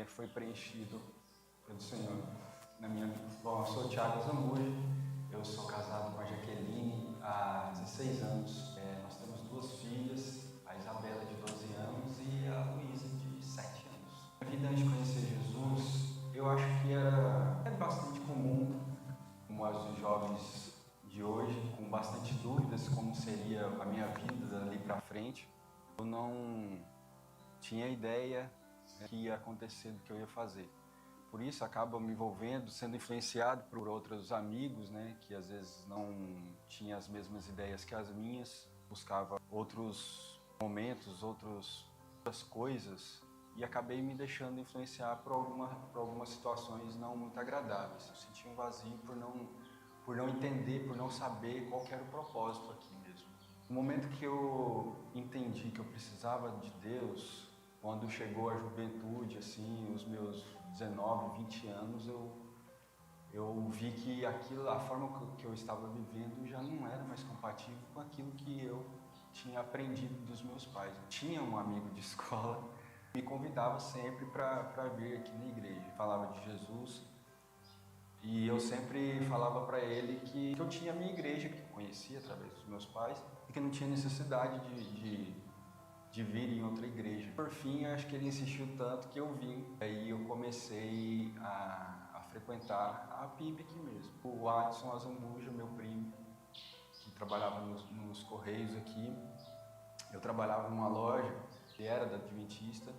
foi preenchido pelo Senhor na minha vida. Bom, eu sou o Thiago Zambuja, eu sou casado com a Jaqueline há 16 anos. Nós temos 2 filhas, a Isabela de 12 anos e a Luísa de 7 anos. A vida antes de conhecer Jesus, eu acho que é bastante comum, como as dos jovens de hoje, com bastante dúvidas como seria a minha vida dali para frente. Eu não tinha ideia que ia acontecer, do que eu ia fazer. Por isso, acaba me envolvendo, sendo influenciado por outros amigos, né, que às vezes não tinham as mesmas ideias que as minhas, buscava outros momentos, outras coisas, e acabei me deixando influenciar por algumas situações não muito agradáveis. Eu senti um vazio por não entender, por não saber qual que era o propósito aqui mesmo. No momento que eu entendi que eu precisava de Deus, quando chegou a juventude, assim, os meus 19, 20 anos, eu vi que a forma que eu estava vivendo já não era mais compatível com aquilo que eu tinha aprendido dos meus pais. Eu tinha um amigo de escola que me convidava sempre para vir aqui na igreja, falava de Jesus, e eu sempre falava para ele que eu tinha a minha igreja, que eu conhecia através dos meus pais, e que não tinha necessidade de vir em outra igreja. Por fim, acho que ele insistiu tanto que eu vim. Aí eu comecei a frequentar a PIB aqui mesmo. O Adson Azambuja, meu primo, que trabalhava nos Correios aqui, eu trabalhava numa loja que era da Adventista.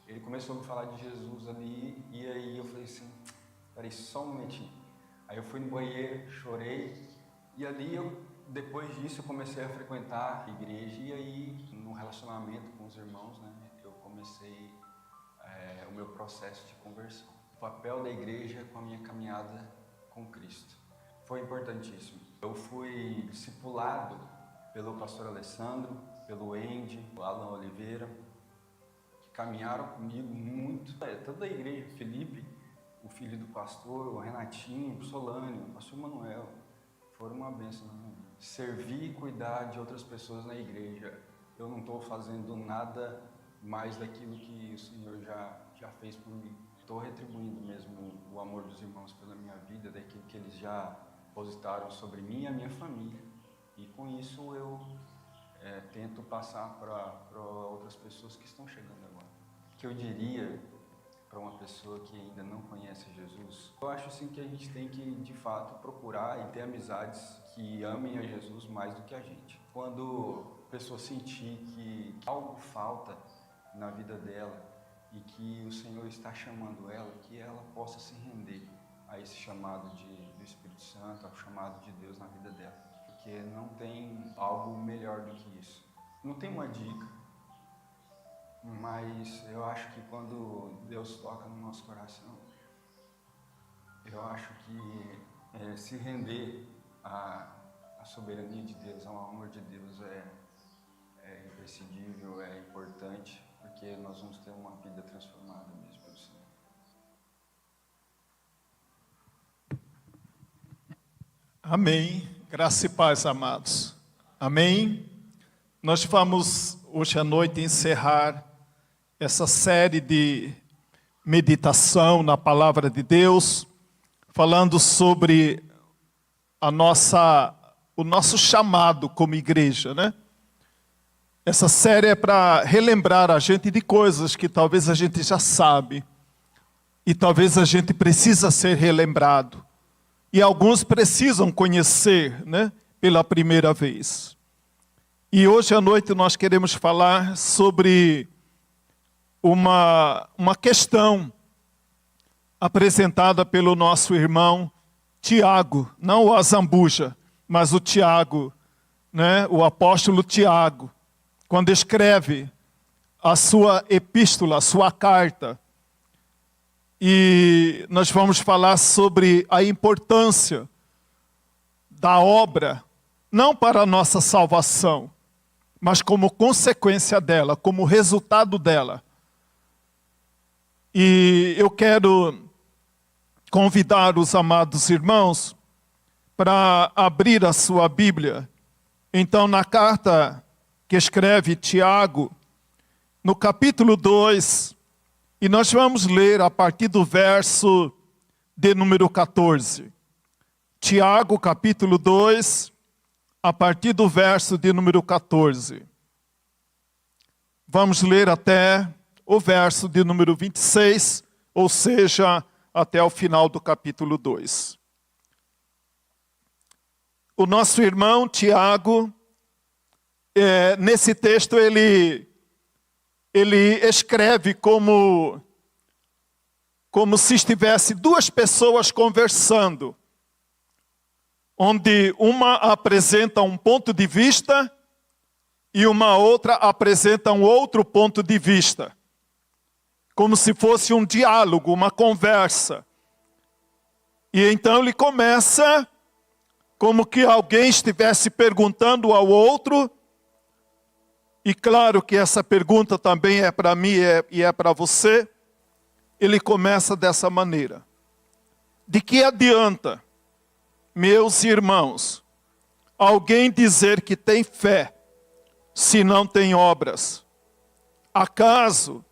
Ele começou a me falar de Jesus ali, e aí eu falei assim, peraí, só um momentinho. Aí eu fui no banheiro, chorei, e ali depois disso eu comecei a frequentar a igreja, e aí no relacionamento com os irmãos, né, eu comecei o meu processo de conversão. O papel da igreja com a minha caminhada com Cristo foi importantíssimo. Eu fui discipulado pelo pastor Alessandro, pelo Andy, o Alan Oliveira, que caminharam comigo muito. Toda a igreja, Felipe, o filho do pastor, o Renatinho, o Solânio, o pastor Manuel, foram uma bênção na minha vida. Servir e cuidar de outras pessoas na igreja. Eu não estou fazendo nada mais daquilo que o Senhor já fez por mim. Estou retribuindo mesmo o amor dos irmãos pela minha vida, daquilo que eles já depositaram sobre mim e a minha família. E com isso eu tento passar para outras pessoas que estão chegando agora. O que eu diria para uma pessoa que ainda não conhece Jesus? Eu acho assim que a gente tem que, de fato, procurar e ter amizades que amem a Jesus mais do que a gente. Quando a pessoa sentir que algo falta na vida dela e que o Senhor está chamando ela, que ela possa se render a esse chamado do Espírito Santo, ao chamado de Deus na vida dela. Porque não tem algo melhor do que isso. Não tem uma dica, mas eu acho que quando Deus toca no nosso coração, eu acho que se render à soberania de Deus, ao amor de Deus é imprescindível, é importante, porque nós vamos ter uma vida transformada mesmo pelo Senhor. Amém. Graça e paz, amados. Amém. Nós vamos hoje à noite encerrar essa série de meditação na Palavra de Deus, falando sobre o nosso chamado como igreja, né? Essa série é para relembrar a gente de coisas que talvez a gente já sabe e talvez a gente precisa ser relembrado. E alguns precisam conhecer, né, pela primeira vez. E hoje à noite nós queremos falar sobre uma questão apresentada pelo nosso irmão Tiago, não o Azambuja, mas o Tiago, né, o apóstolo Tiago, quando escreve a sua epístola, a sua carta. E nós vamos falar sobre a importância da obra, não para a nossa salvação, mas como consequência dela, como resultado dela. E eu quero convidar os amados irmãos para abrir a sua Bíblia. Então, na carta que escreve Tiago, no capítulo 2, E nós vamos ler a partir do verso de número 14. Tiago, capítulo 2, a partir do verso de número 14. Vamos ler até o verso de número 26, ou seja, até o final do capítulo 2. O nosso irmão Tiago, nesse texto, ele escreve como se estivesse duas pessoas conversando, onde uma apresenta um ponto de vista e uma outra apresenta um outro ponto de vista. Como se fosse um diálogo, uma conversa. E então ele começa como que alguém estivesse perguntando ao outro. E claro que essa pergunta também é para mim e é para você. Ele começa dessa maneira. De que adianta, meus irmãos, alguém dizer que tem fé, se não tem obras? Acaso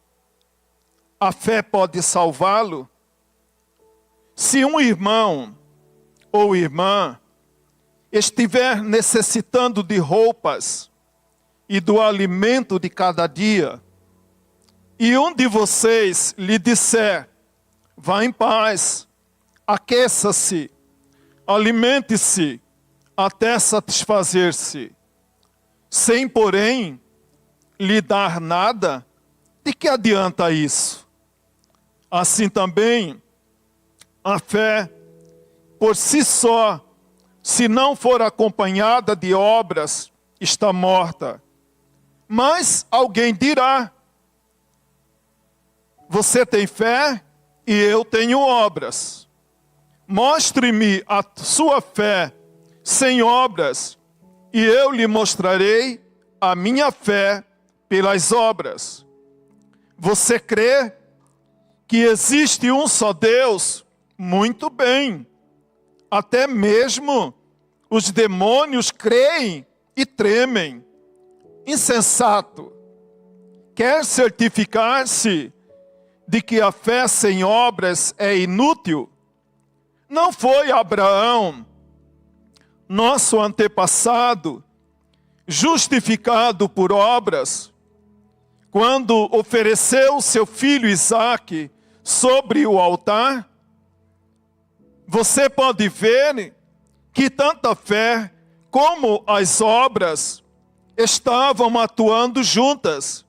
a fé pode salvá-lo? Se um irmão ou irmã estiver necessitando de roupas e do alimento de cada dia, e um de vocês lhe disser, vá em paz, aqueça-se, alimente-se, até satisfazer-se, sem, porém, lhe dar nada, de que adianta isso? Assim também, a fé, por si só, se não for acompanhada de obras, está morta. Mas alguém dirá, você tem fé e eu tenho obras. Mostre-me a sua fé sem obras, e eu lhe mostrarei a minha fé pelas obras. Você crê que existe um só Deus? Muito bem. Até mesmo os demônios creem e tremem. Insensato. Quer certificar-se de que a fé sem obras é inútil? Não foi Abraão, nosso antepassado, justificado por obras, quando ofereceu seu filho Isaque sobre o altar? Você pode ver que tanta fé como as obras estavam atuando juntas.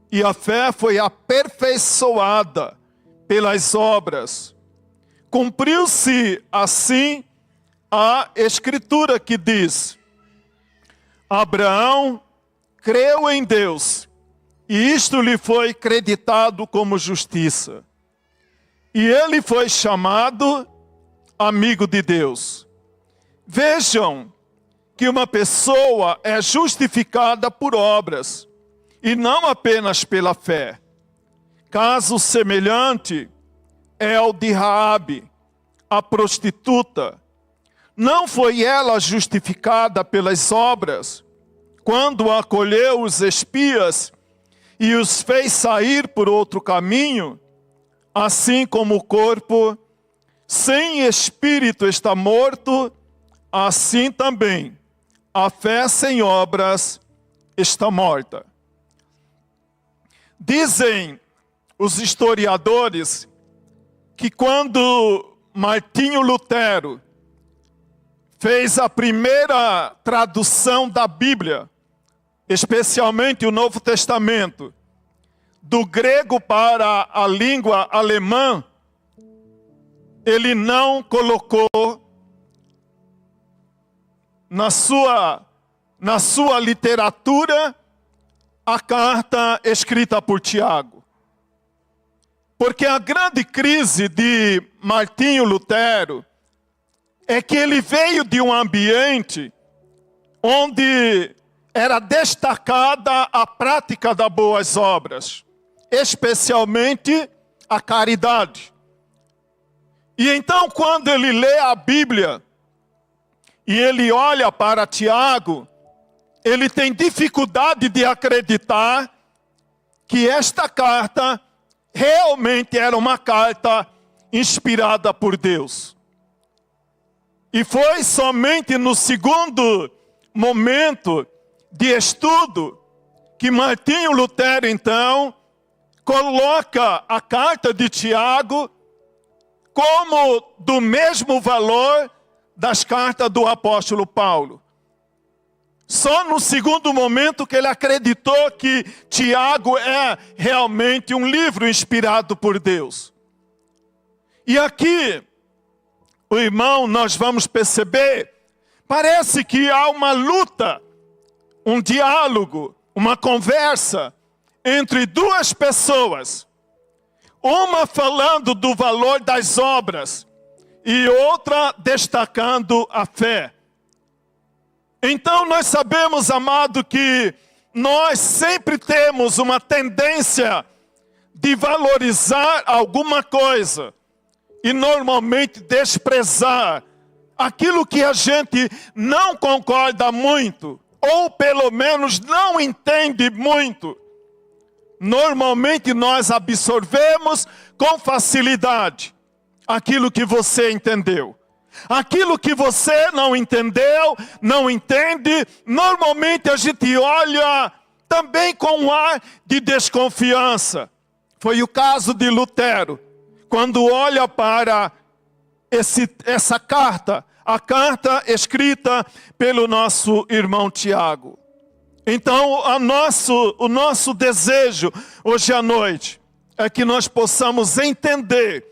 E a fé foi aperfeiçoada pelas obras. Cumpriu-se assim a Escritura que diz: Abraão creu em Deus, e isto lhe foi creditado como justiça. E ele foi chamado amigo de Deus. Vejam que uma pessoa é justificada por obras, e não apenas pela fé. Caso semelhante é o de Raabe, a prostituta. Não foi ela justificada pelas obras, quando acolheu os espias e os fez sair por outro caminho? Assim como o corpo sem espírito está morto, assim também a fé sem obras está morta. Dizem os historiadores que quando Martinho Lutero fez a primeira tradução da Bíblia, especialmente o Novo Testamento, do grego para a língua alemã, ele não colocou na sua literatura a carta escrita por Tiago. Porque a grande crise de Martinho Lutero é que ele veio de um ambiente onde era destacada a prática das boas obras, especialmente a caridade. E então, quando ele lê a Bíblia e ele olha para Tiago, ele tem dificuldade de acreditar que esta carta realmente era uma carta inspirada por Deus. E foi somente no segundo momento de estudo que Martinho Lutero, então, coloca a carta de Tiago como do mesmo valor das cartas do apóstolo Paulo. Só no segundo momento que ele acreditou que Tiago é realmente um livro inspirado por Deus. E aqui, o irmão, nós vamos perceber, parece que há uma luta, um diálogo, uma conversa entre duas pessoas. Uma falando do valor das obras e outra destacando a fé. Então nós sabemos, amado, que nós sempre temos uma tendência de valorizar alguma coisa e normalmente desprezar aquilo que a gente não concorda muito, ou pelo menos não entende muito. Normalmente nós absorvemos com facilidade aquilo que você entendeu. Aquilo que você não entendeu, não entende, normalmente a gente olha também com um ar de desconfiança. Foi o caso de Lutero, quando olha para essa carta, a carta escrita pelo nosso irmão Tiago. Então, o nosso desejo hoje à noite é que nós possamos entender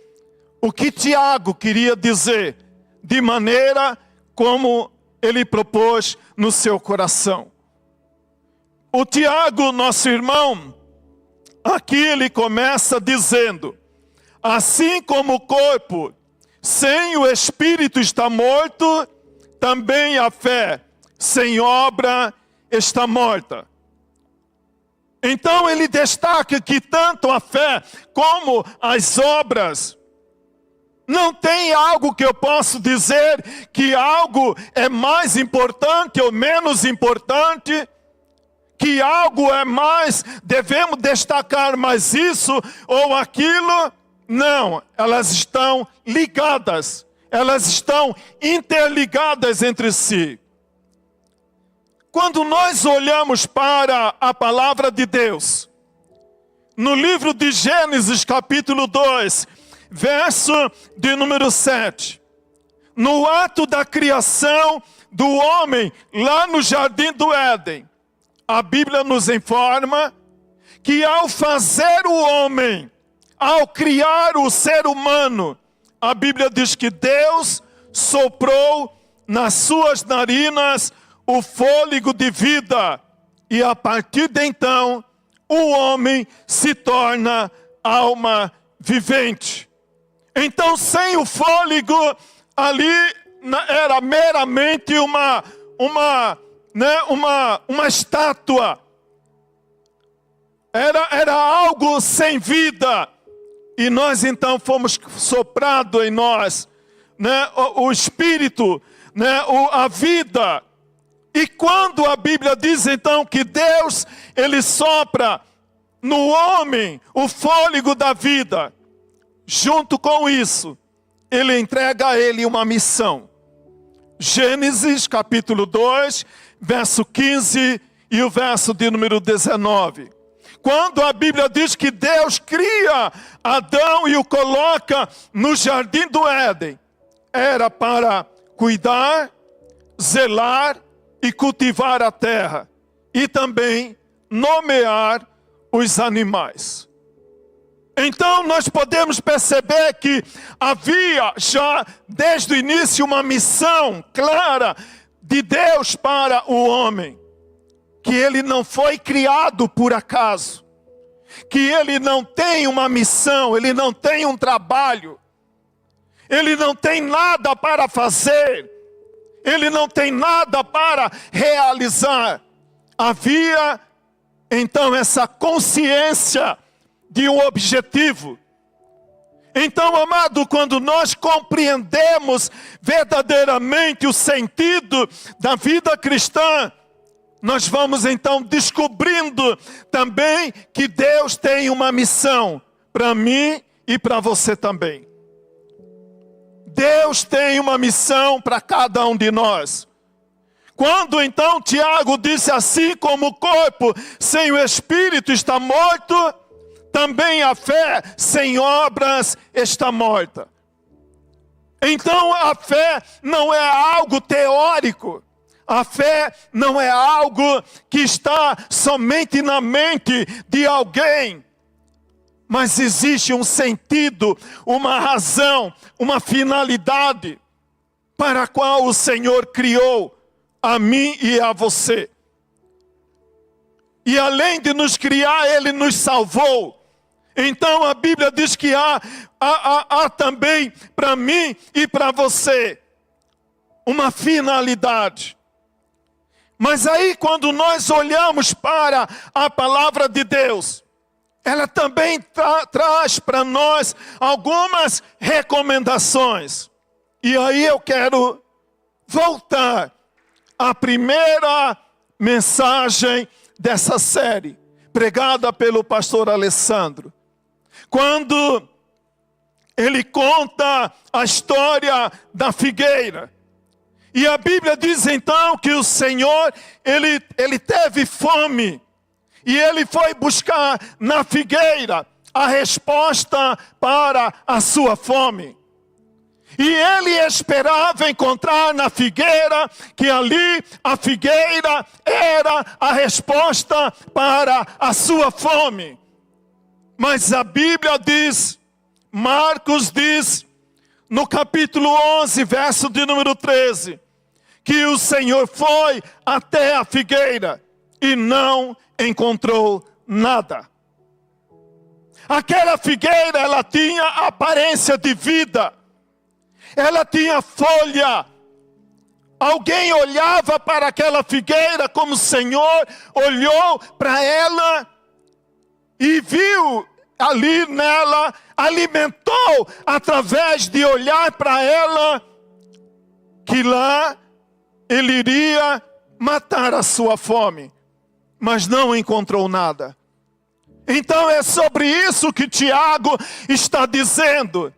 o que Tiago queria dizer, de maneira como ele propôs no seu coração. O Tiago, nosso irmão, aqui ele começa dizendo: assim como o corpo sem o espírito está morto, também a fé sem obra está morta. Então ele destaca que tanto a fé como as obras, não tem algo que eu possa dizer que algo é mais importante ou menos importante, que algo é mais, devemos destacar mais isso ou aquilo. Não, elas estão ligadas, elas estão interligadas entre si. Quando nós olhamos para a palavra de Deus, no livro de Gênesis capítulo 2, verso de número 7. No ato da criação do homem, lá no jardim do Éden, a Bíblia nos informa que ao fazer o homem, ao criar o ser humano, a Bíblia diz que Deus soprou nas suas narinas o fôlego de vida. E a partir de então, o homem se torna alma vivente. Então, sem o fôlego, ali era meramente uma estátua. Era algo sem vida. E nós então fomos soprado em nós, né, o Espírito, né, a vida. E quando a Bíblia diz então que Deus, Ele sopra no homem o fôlego da vida, junto com isso, Ele entrega a ele uma missão. Gênesis capítulo 2, verso 15 e o verso de número 19. Quando a Bíblia diz que Deus cria Adão e o coloca no jardim do Éden, era para cuidar, zelar e cultivar a terra, e também nomear os animais. Então nós podemos perceber que havia já desde o início uma missão clara de Deus para o homem. Que ele não foi criado por acaso. Que ele não tem uma missão, ele não tem um trabalho. Ele não tem nada para fazer. Ele não tem nada para realizar. Havia então essa consciência de um objetivo. Então, amado, quando nós compreendemos verdadeiramente o sentido da vida cristã, nós vamos então descobrindo também que Deus tem uma missão para mim e para você também. Deus tem uma missão para cada um de nós. Quando então Tiago disse assim, como o corpo sem o espírito está morto, também a fé sem obras está morta. Então a fé não é algo teórico. A fé não é algo que está somente na mente de alguém. Mas existe um sentido, uma razão, uma finalidade para a qual o Senhor criou a mim e a você. E além de nos criar, Ele nos salvou. Então a Bíblia diz que há também para mim e para você uma finalidade. Mas aí quando nós olhamos para a palavra de Deus, ela também traz para nós algumas recomendações. E aí eu quero voltar à primeira mensagem dessa série, pregada pelo pastor Alessandro. Quando ele conta a história da figueira. E a Bíblia diz então que o Senhor, ele teve fome. E ele foi buscar na figueira a resposta para a sua fome. E ele esperava encontrar na figueira, que ali a figueira era a resposta para a sua fome. Mas a Bíblia diz, Marcos diz, no capítulo 11, verso de número 13, que o Senhor foi até a figueira e não encontrou nada. Aquela figueira, ela tinha aparência de vida. Ela tinha folha. Alguém olhava para aquela figueira como o Senhor olhou para ela e viu ali nela, alimentou através de olhar para ela, que lá ele iria matar a sua fome, mas não encontrou nada. Então é sobre isso que Tiago está dizendo.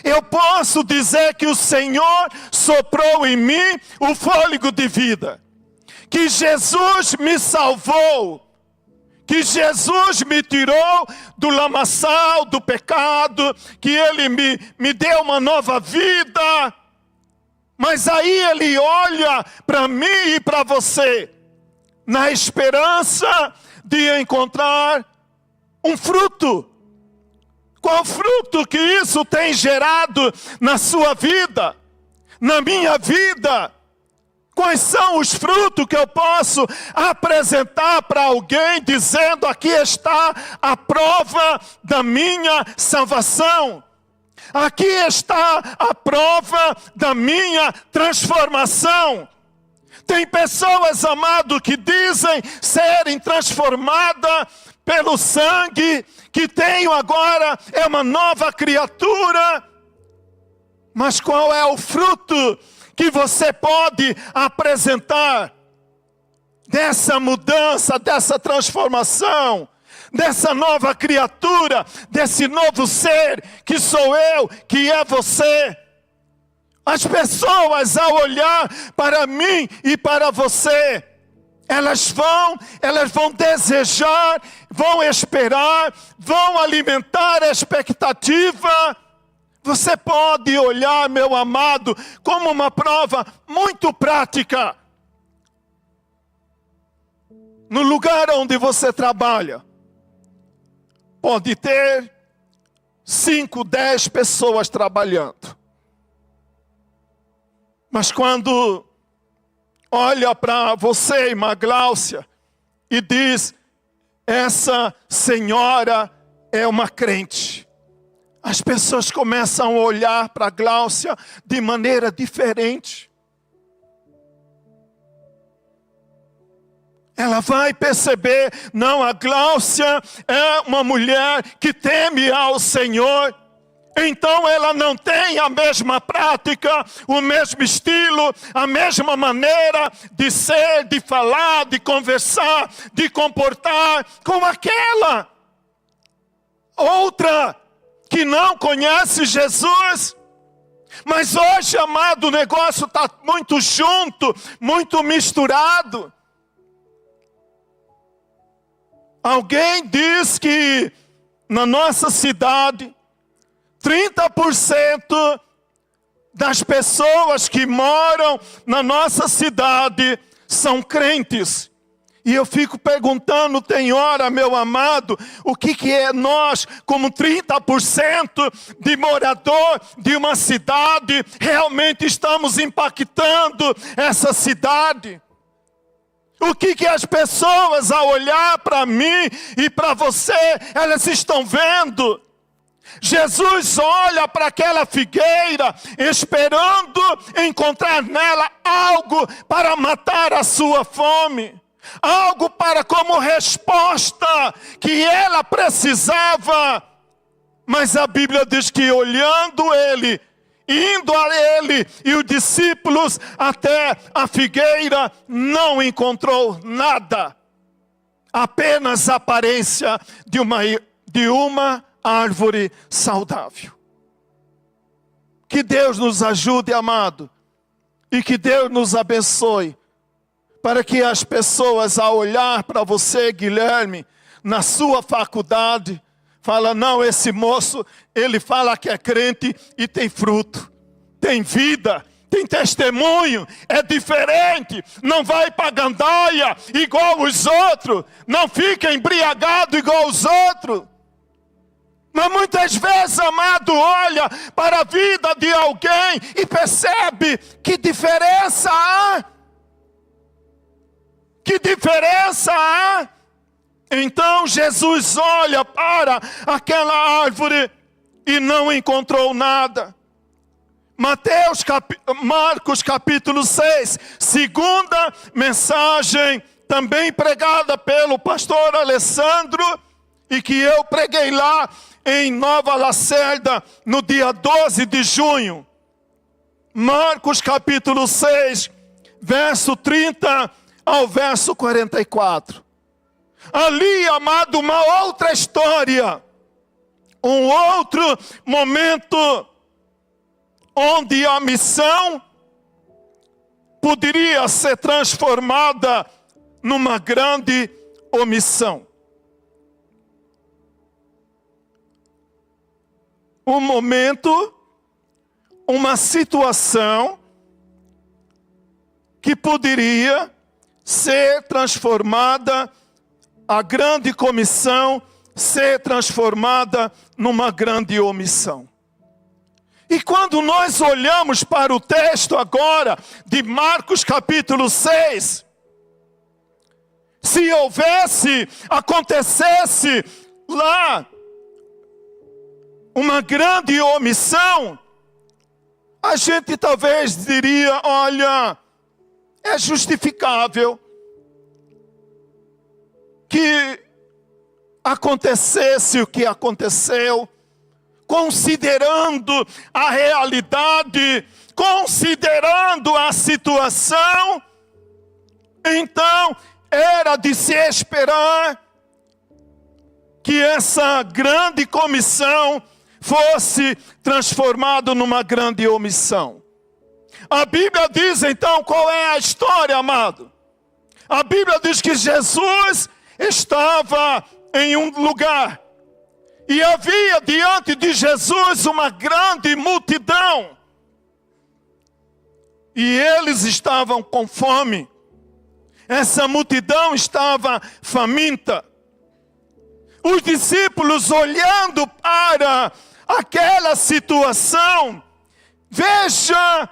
Eu posso dizer que o Senhor soprou em mim o fôlego de vida, que Jesus me salvou, que Jesus me tirou do lamaçal, do pecado, que Ele me deu uma nova vida. Mas aí Ele olha para mim e para você, na esperança de encontrar um fruto. Qual fruto que isso tem gerado na sua vida, na minha vida? Quais são os frutos que eu posso apresentar para alguém dizendo: aqui está a prova da minha salvação. Aqui está a prova da minha transformação. Tem pessoas, amado, que dizem serem transformadas pelo sangue, que tenho agora, é uma nova criatura. Mas qual é o fruto que você pode apresentar dessa mudança, dessa transformação, dessa nova criatura, desse novo ser que sou eu, que é você? As pessoas, ao olhar para mim e para você, elas vão desejar, vão esperar, vão alimentar a expectativa. Você pode olhar, meu amado, como uma prova muito prática. No lugar onde você trabalha, pode ter 5, 10 pessoas trabalhando. Mas quando olha para você, irmã Gláucia, e diz: essa senhora é uma crente, as pessoas começam a olhar para a Gláucia de maneira diferente. Ela vai perceber: não, a Gláucia é uma mulher que teme ao Senhor. Então ela não tem a mesma prática, o mesmo estilo, a mesma maneira de ser, de falar, de conversar, de comportar com aquela outra que não conhece Jesus. Mas hoje, amado, o negócio está muito junto, muito misturado. Alguém diz que na nossa cidade, 30% das pessoas que moram na nossa cidade são crentes. E eu fico perguntando, tem hora, meu amado, o que é nós, como 30% de morador de uma cidade, realmente estamos impactando essa cidade? O que as pessoas, ao olhar para mim e para você, elas estão vendo? Jesus olha para aquela figueira, esperando encontrar nela algo para matar a sua fome. Algo para como resposta que ela precisava. Mas a Bíblia diz que olhando ele, indo a ele e os discípulos até a figueira, não encontrou nada. Apenas a aparência de uma árvore saudável. Que Deus nos ajude, amado, e que Deus nos abençoe, para que as pessoas, ao olhar para você, Guilherme, na sua faculdade, falam, não, esse moço, ele fala que é crente e tem fruto, tem vida, tem testemunho, é diferente, não vai para a gandaia igual os outros, não fica embriagado igual os outros. Mas muitas vezes, amado, olha para a vida de alguém e percebe que diferença há. Que diferença há? Então Jesus olha para aquela árvore e não encontrou nada. Marcos capítulo 6, segunda mensagem, também pregada pelo pastor Alessandro, e que eu preguei lá em Nova Lacerda, no dia 12 de junho. Marcos capítulo 6, verso 30 ao verso 44. Ali, amado, uma outra história, um outro momento, onde a missão poderia ser transformada numa grande omissão. Um momento, uma situação que poderia ser transformada, a grande comissão ser transformada numa grande omissão. E quando nós olhamos para o texto agora de Marcos capítulo 6, se acontecesse lá uma grande omissão, a gente talvez diria, olha, é justificável que acontecesse o que aconteceu, considerando a realidade, considerando a situação. Então, era de se esperar que essa grande comissão fosse transformada numa grande omissão. A Bíblia diz então qual é a história, amado. A Bíblia diz que Jesus estava em um lugar e havia diante de Jesus uma grande multidão. E eles estavam com fome. Essa multidão estava faminta. Os discípulos, olhando para aquela situação, veja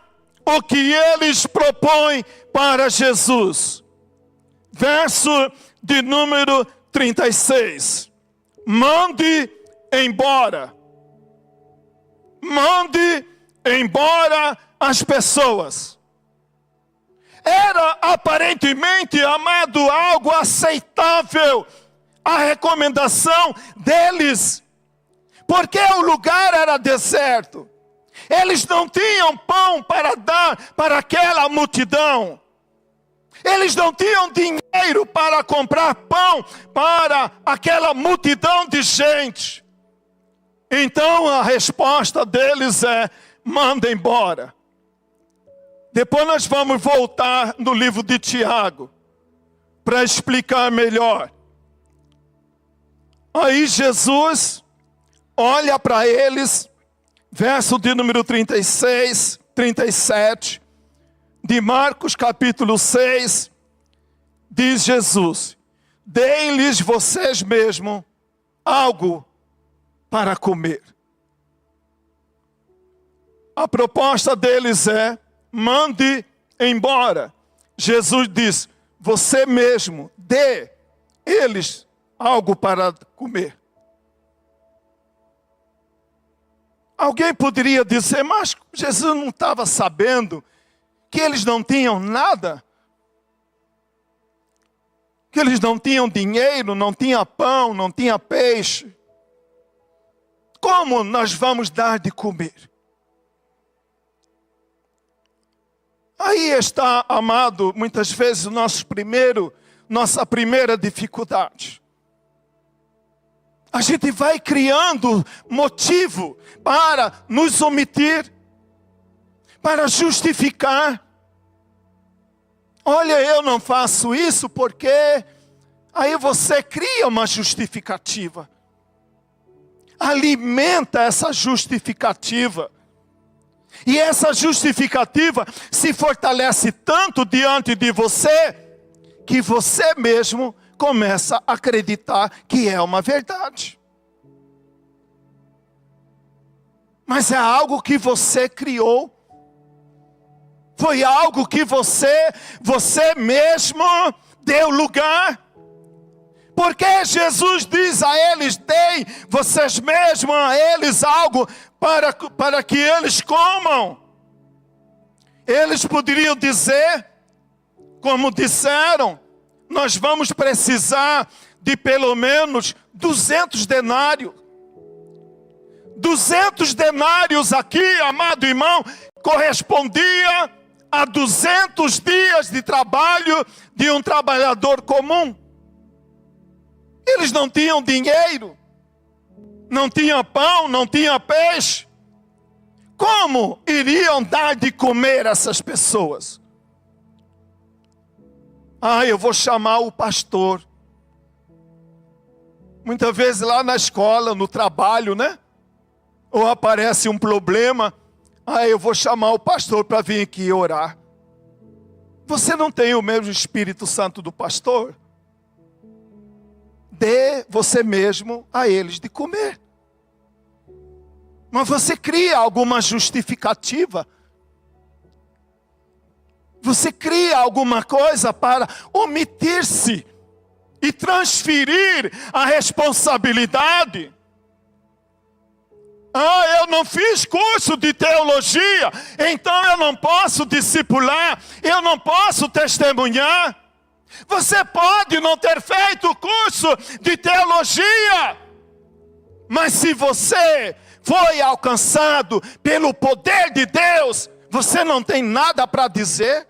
o que eles propõem para Jesus. Verso de número 36. Mande embora. Mande embora as pessoas. Era aparentemente, amado, algo aceitável a recomendação deles, porque o lugar era deserto. Eles não tinham pão para dar para aquela multidão. Eles não tinham dinheiro para comprar pão para aquela multidão de gente. Então a resposta deles é: manda embora. Depois nós vamos voltar no livro de Tiago para explicar melhor. Aí Jesus olha para eles, verso de número 36, 37, de Marcos capítulo 6, diz Jesus: deem-lhes vocês mesmos algo para comer. A proposta deles é: mande embora. Jesus diz: você mesmo dê eles algo para comer. Alguém poderia dizer: mas Jesus não estava sabendo que eles não tinham nada? Que eles não tinham dinheiro, não tinham pão, não tinham peixe. Como nós vamos dar de comer? Aí está, amado, muitas vezes nossa primeira dificuldade. A gente vai criando motivo para nos omitir, para justificar. Olha, eu não faço isso porque... Aí você cria uma justificativa. Alimenta essa justificativa. E essa justificativa se fortalece tanto diante de você, que você mesmo começa a acreditar que é uma verdade. Mas é algo que você criou. Foi algo que você mesmo deu lugar. Porque Jesus diz a eles: deem vocês mesmos a eles algo para que eles comam. Eles poderiam dizer, como disseram: nós vamos precisar de pelo menos 200 denários. 200 denários aqui, amado irmão, correspondia a 200 dias de trabalho de um trabalhador comum. Eles não tinham dinheiro, não tinham pão, não tinham peixe. Como iriam dar de comer a essas pessoas? Eu vou chamar o pastor. Muitas vezes lá na escola, no trabalho, né? Ou aparece um problema, eu vou chamar o pastor para vir aqui orar. Você não tem o mesmo Espírito Santo do pastor? Dê você mesmo a eles de comer. Mas você cria alguma justificativa. Você cria alguma coisa para omitir-se e transferir a responsabilidade. Eu não fiz curso de teologia, então eu não posso discipular, eu não posso testemunhar. Você pode não ter feito o curso de teologia, mas se você foi alcançado pelo poder de Deus, você não tem nada para dizer?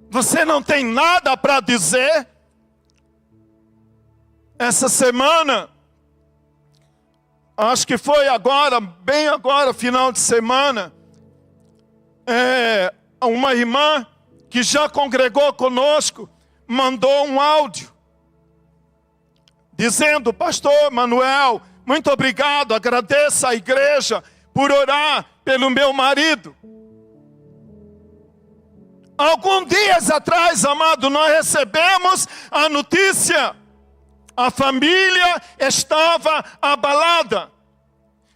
Você não tem nada para dizer? Essa semana, acho que foi agora, bem agora, final de semana, uma irmã que já congregou conosco, mandou um áudio, dizendo: pastor Manuel, muito obrigado, agradeço à igreja por orar pelo meu marido. Alguns dias atrás, amado, nós recebemos a notícia, a família estava abalada.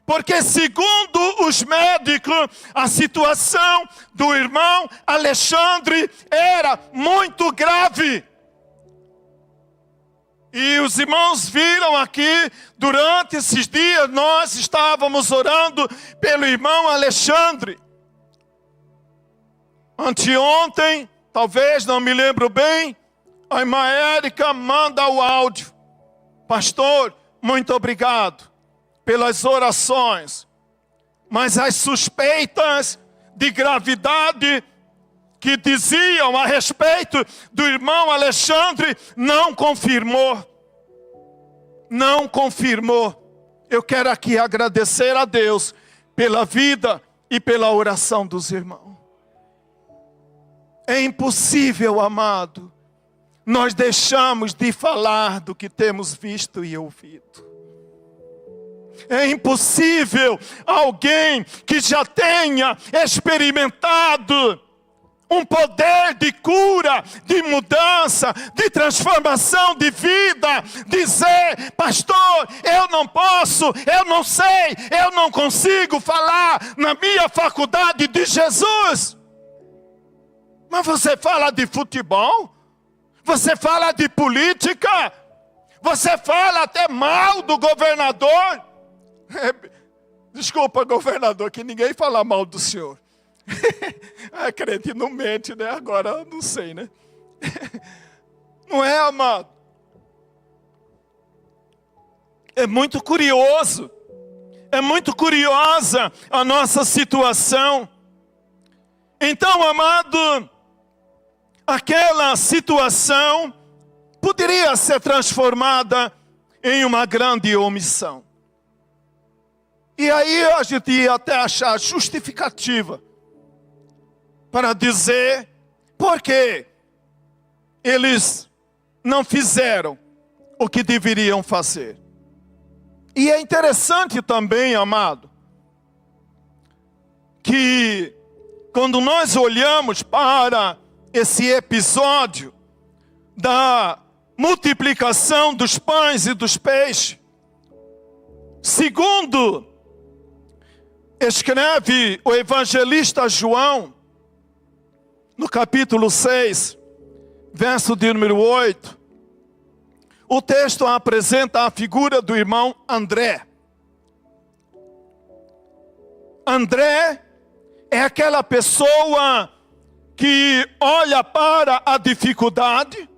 Porque segundo os médicos, a situação do irmão Alexandre era muito grave. E os irmãos viram aqui, durante esses dias, nós estávamos orando pelo irmão Alexandre. Anteontem, talvez, não me lembro bem, a irmã Érica manda o áudio: pastor, muito obrigado pelas orações, mas as suspeitas de gravidade que diziam a respeito do irmão Alexandre não confirmou. não confirmou. Eu quero aqui agradecer a Deus pela vida e pela oração dos irmãos. É impossível, amado, nós deixamos de falar do que temos visto e ouvido. É impossível alguém que já tenha experimentado um poder de cura, de mudança, de transformação de vida, dizer: pastor, eu não posso, eu não sei, eu não consigo falar na minha faculdade de Jesus. Mas você fala de futebol, você fala de política, você fala até mal do governador. Desculpa, governador, que ninguém fala mal do senhor. A crente não mente, né? Agora não sei, né? Não é, amado? É muito curioso. É muito curiosa a nossa situação. Então, amado, aquela situação poderia ser transformada em uma grande omissão. E aí a gente ia até achar justificativa para dizer por que eles não fizeram o que deveriam fazer. E é interessante também, amado, que quando nós olhamos para esse episódio da multiplicação dos pães e dos peixes, segundo escreve o evangelista João, no capítulo 6, verso de número 8, o texto apresenta a figura do irmão André. André é aquela pessoa que olha para a dificuldade,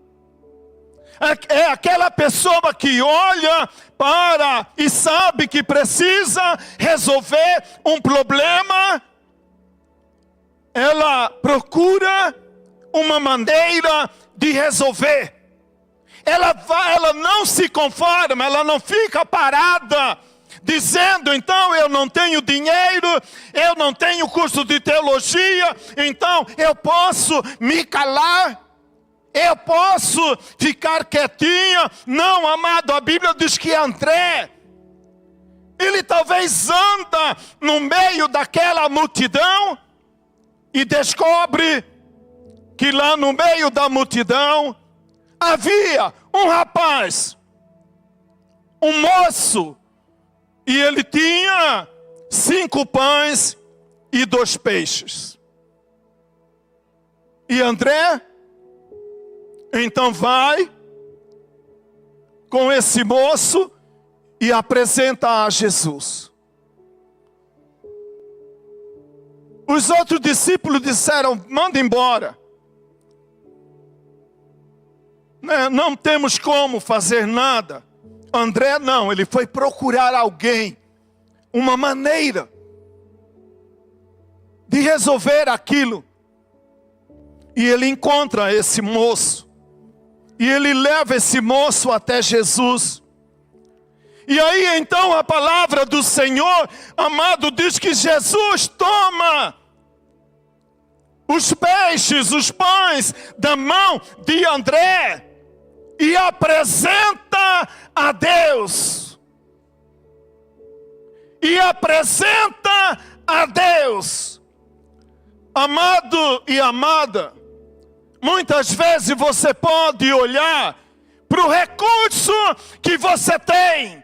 é aquela pessoa que olha para e sabe que precisa resolver um problema. Ela procura uma maneira de resolver. Ela não se conforma, ela não fica parada, dizendo: então eu não tenho dinheiro, eu não tenho curso de teologia, então eu posso me calar, eu posso ficar quietinha. Não, amado, a Bíblia diz que André, ele talvez anda no meio daquela multidão e descobre que lá no meio da multidão havia um rapaz, um moço, e ele tinha 5 pães e 2 peixes. E André então vai com esse moço e apresenta a Jesus. Os outros discípulos disseram: manda embora. Não temos como fazer nada. André não, ele foi procurar alguém, uma maneira de resolver aquilo. E ele encontra esse moço. E ele leva esse moço até Jesus. E aí então a palavra do Senhor, amado, diz que Jesus toma os peixes, os pães da mão de André e apresenta a Deus. E apresenta a Deus. Amado e amada, muitas vezes você pode olhar para o recurso que você tem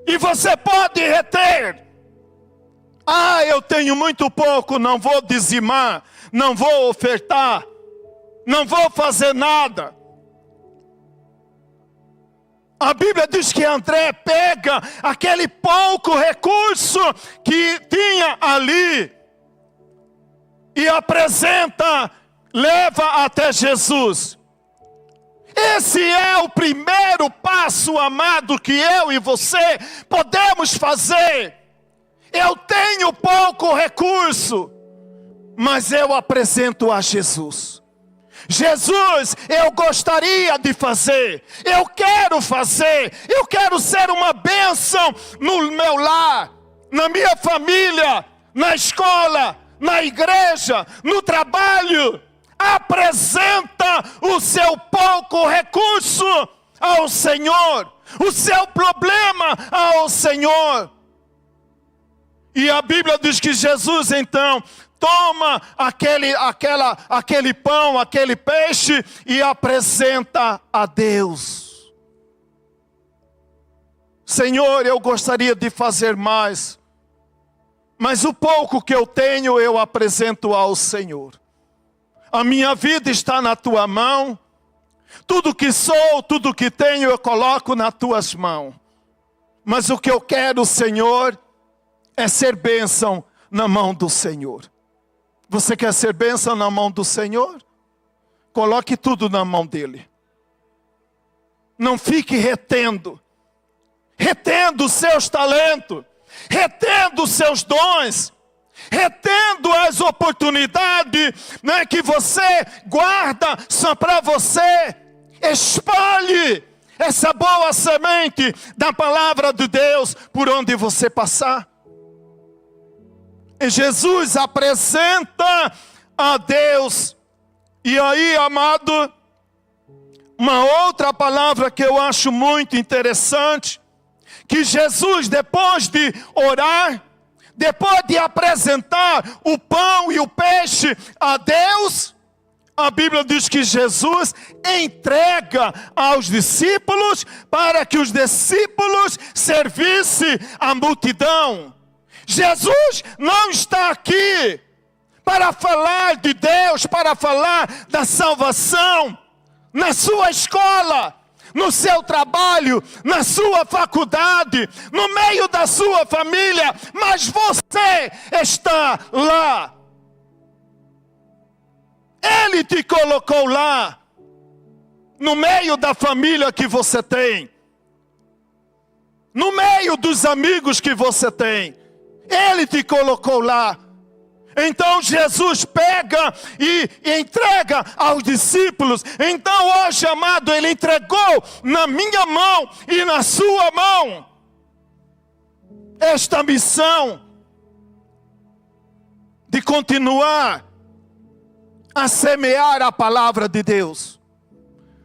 e você pode reter. Ah, eu tenho muito pouco, não vou dizimar, não vou ofertar, não vou fazer nada. A Bíblia diz que André pega aquele pouco recurso que tinha ali e apresenta, leva até Jesus. Esse é o primeiro passo, amado, que eu e você podemos fazer. Eu tenho pouco recurso, mas eu apresento a Jesus. Jesus, eu gostaria de fazer, eu quero ser uma bênção no meu lar, na minha família, na escola, na igreja, no trabalho. Apresenta o seu pouco recurso ao Senhor, o seu problema ao Senhor. E a Bíblia diz que Jesus então toma aquele pão, aquele peixe e apresenta a Deus. Senhor, eu gostaria de fazer mais, mas o pouco que eu tenho eu apresento ao Senhor. A minha vida está na tua mão. Tudo que sou, tudo que tenho eu coloco nas tuas mãos. Mas o que eu quero, Senhor, é ser bênção na mão do Senhor. Você quer ser bênção na mão do Senhor? Coloque tudo na mão dele. Não fique retendo os seus talentos, retendo os seus dons, retendo as oportunidades, né, que você guarda só para você. Espalhe essa boa semente da palavra de Deus por onde você passar. E Jesus apresenta a Deus. E aí, amado, uma outra palavra que eu acho muito interessante, que Jesus, depois de orar, depois de apresentar o pão e o peixe a Deus, a Bíblia diz que Jesus entrega aos discípulos para que os discípulos servissem a multidão. Jesus não está aqui para falar de Deus, para falar da salvação na sua escola, no seu trabalho, na sua faculdade, no meio da sua família, mas você está lá. Ele te colocou lá, no meio da família que você tem, no meio dos amigos que você tem. Ele te colocou lá. Então Jesus pega e entrega aos discípulos. Então hoje, amado, Ele entregou na minha mão e na sua mão esta missão de continuar a semear a palavra de Deus,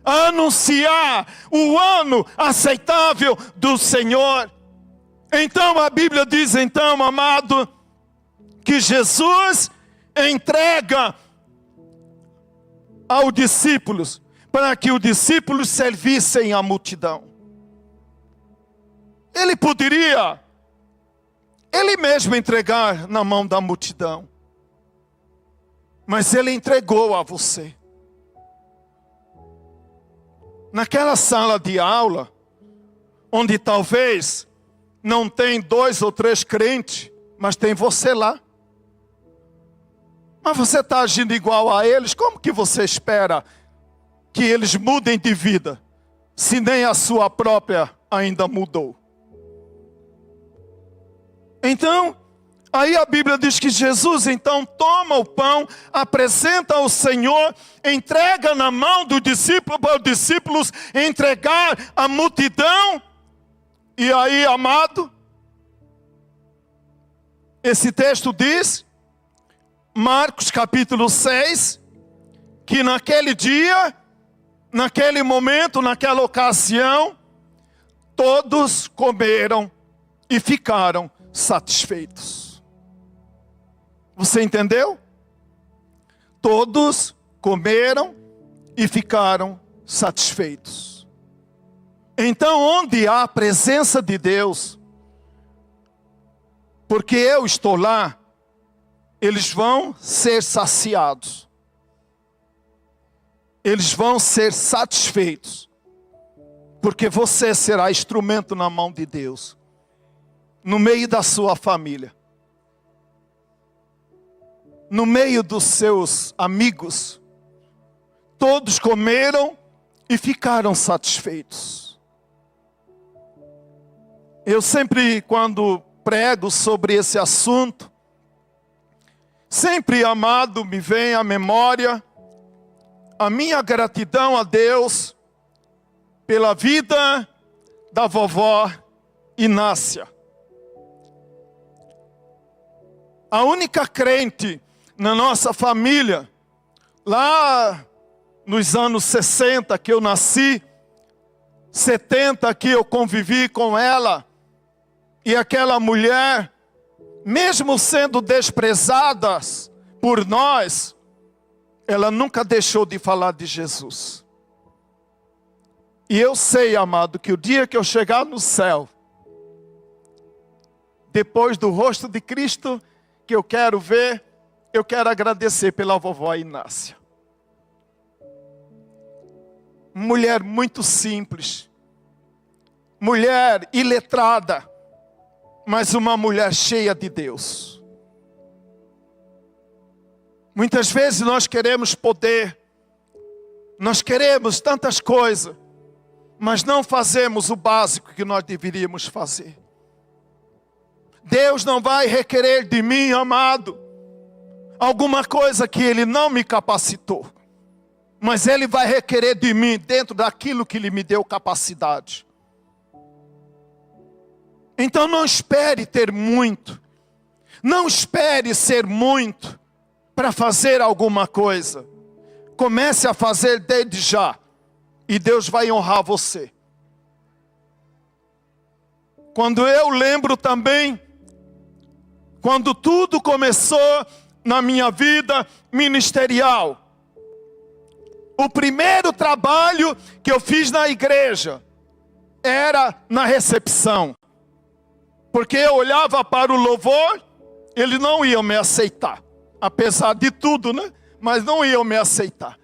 a anunciar o ano aceitável do Senhor. Então a Bíblia diz, então, amado, que Jesus entrega aos discípulos para que os discípulos servissem a multidão. Ele poderia, ele mesmo entregar na mão da multidão, mas ele entregou a você. Naquela sala de aula, onde talvez não tem 2 ou 3 crentes, mas tem você lá. Mas você está agindo igual a eles, como que você espera que eles mudem de vida, se nem a sua própria ainda mudou? Então, aí a Bíblia diz que Jesus então toma o pão, apresenta ao Senhor, entrega na mão do discípulo, para os discípulos entregar a multidão. E aí, amado, esse texto diz, Marcos capítulo 6, que naquele dia, naquele momento, naquela ocasião, todos comeram e ficaram satisfeitos. Você entendeu? Todos comeram e ficaram satisfeitos. Então, onde há a presença de Deus, porque eu estou lá, eles vão ser saciados. Eles vão ser satisfeitos. Porque você será instrumento na mão de Deus, no meio da sua família, no meio dos seus amigos. Todos comeram e ficaram satisfeitos. Eu sempre, quando prego sobre esse assunto, sempre, amado, me vem à memória a minha gratidão a Deus pela vida da vovó Inácia. A única crente na nossa família, lá nos anos 60 que eu nasci, 70 que eu convivi com ela, e aquela mulher, mesmo sendo desprezadas por nós, ela nunca deixou de falar de Jesus. E eu sei, amado, que o dia que eu chegar no céu, depois do rosto de Cristo que eu quero ver, eu quero agradecer pela vovó Inácia. Mulher muito simples, mulher iletrada, mas uma mulher cheia de Deus. Muitas vezes nós queremos poder, nós queremos tantas coisas, mas não fazemos o básico que nós deveríamos fazer. Deus não vai requerer de mim, amado, alguma coisa que Ele não me capacitou. Mas Ele vai requerer de mim dentro daquilo que Ele me deu capacidade. Então não espere ter muito. Não espere ser muito para fazer alguma coisa. Comece a fazer desde já. E Deus vai honrar você. Quando eu lembro também, quando tudo começou na minha vida ministerial, o primeiro trabalho que eu fiz na igreja era na recepção. Porque eu olhava para o louvor, eles não iam me aceitar. Apesar de tudo, né? Mas não iam me aceitar.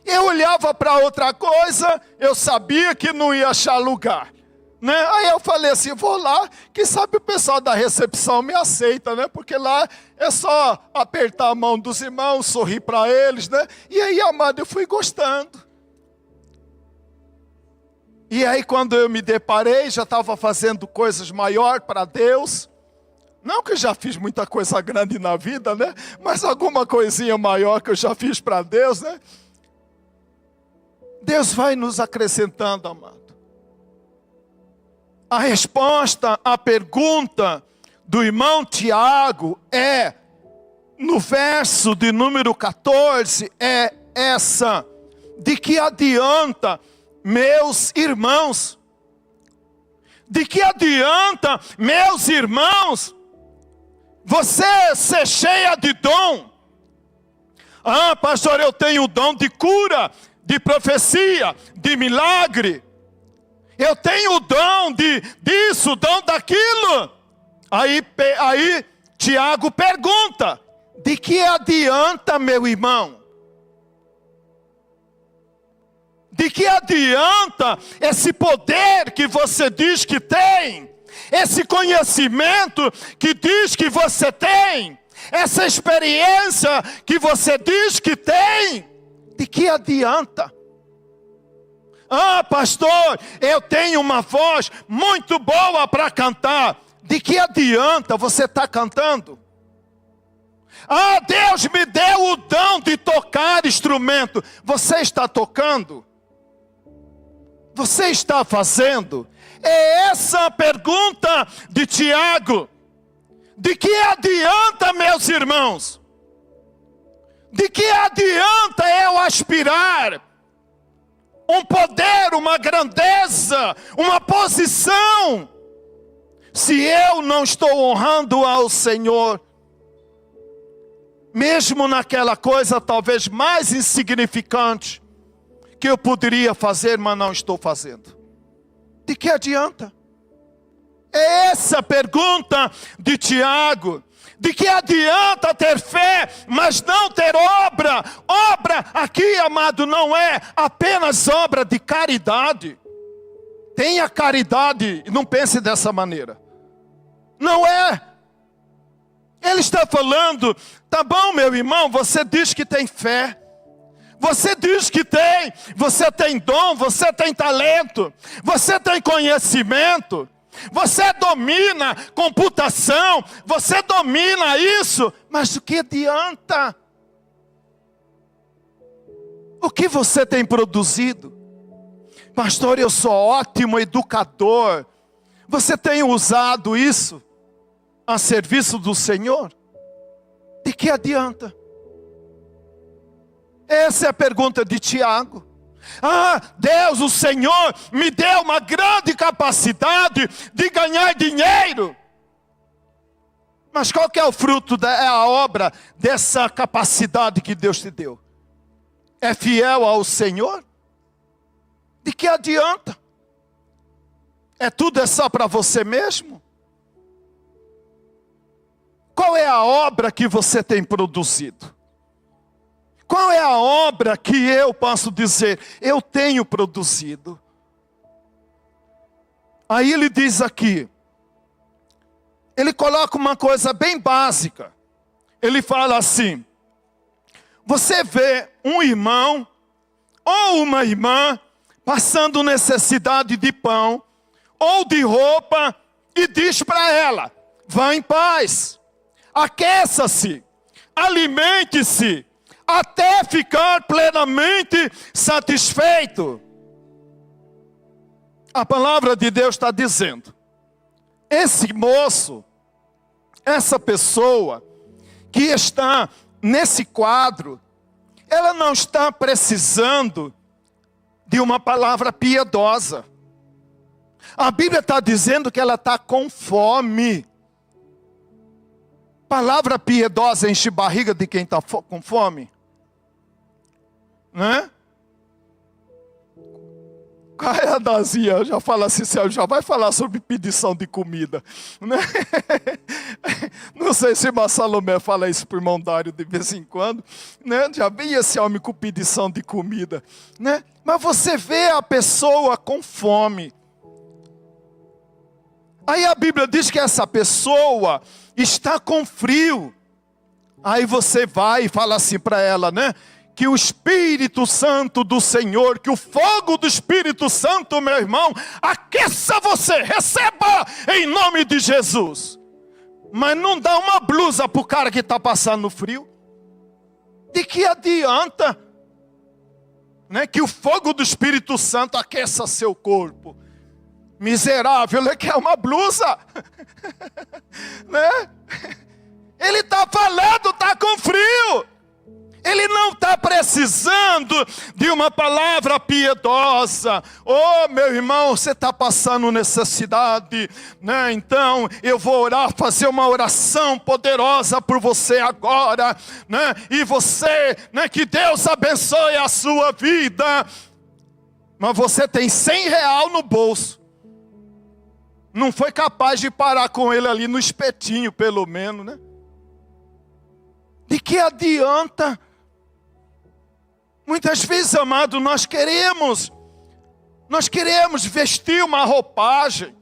Eu olhava para outra coisa, eu sabia que não ia achar lugar. Né? Aí eu falei assim, vou lá, quem sabe o pessoal da recepção me aceita, né? Porque lá é só apertar a mão dos irmãos, sorrir para eles, né? E aí, amado, eu fui gostando. E aí quando eu me deparei, já estava fazendo coisas maiores para Deus. Não que eu já fiz muita coisa grande na vida, né? Mas alguma coisinha maior que eu já fiz para Deus, né? Deus vai nos acrescentando, amado. A resposta à pergunta do irmão Tiago é, no verso de número 14, é essa: de que adianta, meus irmãos? De que adianta, meus irmãos, você ser cheia de dom? Ah, pastor, eu tenho o dom de cura, de profecia, de milagre. Eu tenho o dom disso, o dom daquilo. Aí Tiago pergunta: de que adianta, meu irmão? De que adianta esse poder que você diz que tem? Esse conhecimento que diz que você tem? Essa experiência que você diz que tem? De que adianta? Ah, pastor, eu tenho uma voz muito boa para cantar. De que adianta você estar cantando? Ah, Deus me deu o dom de tocar instrumento. Você está tocando? Você está fazendo? É essa a pergunta de Tiago. De que adianta, meus irmãos? De que adianta eu aspirar um poder, uma grandeza, uma posição, se eu não estou honrando ao Senhor? Mesmo naquela coisa talvez mais insignificante que eu poderia fazer, mas não estou fazendo. De que adianta? É essa a pergunta de Tiago. De que adianta ter fé, mas não ter obra? Obra aqui, amado, não é apenas obra de caridade. Tenha caridade, não pense dessa maneira. Não é. Ele está falando, tá bom, meu irmão, você diz que tem fé. Você diz que tem, você tem dom, você tem talento, você tem conhecimento. Você domina computação, você domina isso, mas o que adianta? O que você tem produzido? Pastor, eu sou ótimo educador. Você tem usado isso a serviço do Senhor? De que adianta? Essa é a pergunta de Tiago. Deus, o Senhor, me deu uma grande capacidade de ganhar dinheiro. Mas qual que é o fruto, é a obra dessa capacidade que Deus te deu? É fiel ao Senhor? De que adianta? Tudo é só para você mesmo? Qual é a obra que você tem produzido? Qual é a obra que eu posso dizer, eu tenho produzido? Aí ele diz aqui, ele coloca uma coisa bem básica. Ele fala assim, você vê um irmão ou uma irmã passando necessidade de pão ou de roupa e diz para ela, vá em paz, aqueça-se, alimente-se, até ficar plenamente satisfeito. A palavra de Deus está dizendo, esse moço, essa pessoa que está nesse quadro, ela não está precisando de uma palavra piedosa. A Bíblia está dizendo que ela está com fome. Palavra piedosa enche barriga de quem está com fome? Né? A Dazia já fala assim, já vai falar sobre pedição de comida, né? Não sei se Salomé fala isso para o irmão Dário de vez em quando, né? Já vem esse homem com pedição de comida, né? Mas você vê a pessoa com fome. Aí a Bíblia diz que essa pessoa está com frio. Aí você vai e fala assim para ela, né? Que o Espírito Santo do Senhor, que o fogo do Espírito Santo, meu irmão, aqueça você, receba em nome de Jesus. Mas não dá uma blusa para o cara que está passando frio. De que adianta, né, que o fogo do Espírito Santo aqueça seu corpo? Miserável, ele quer uma blusa. Né? Ele está falando, está com frio. Ele não está precisando de uma palavra piedosa. Oh, meu irmão, você está passando necessidade, né? Então eu vou orar, fazer uma oração poderosa por você agora, né? E você, né? Que Deus abençoe a sua vida. Mas você tem R$100 no bolso. Não foi capaz de parar com ele ali no espetinho, pelo menos, né? De que adianta? Muitas vezes, amado, nós queremos vestir uma roupagem.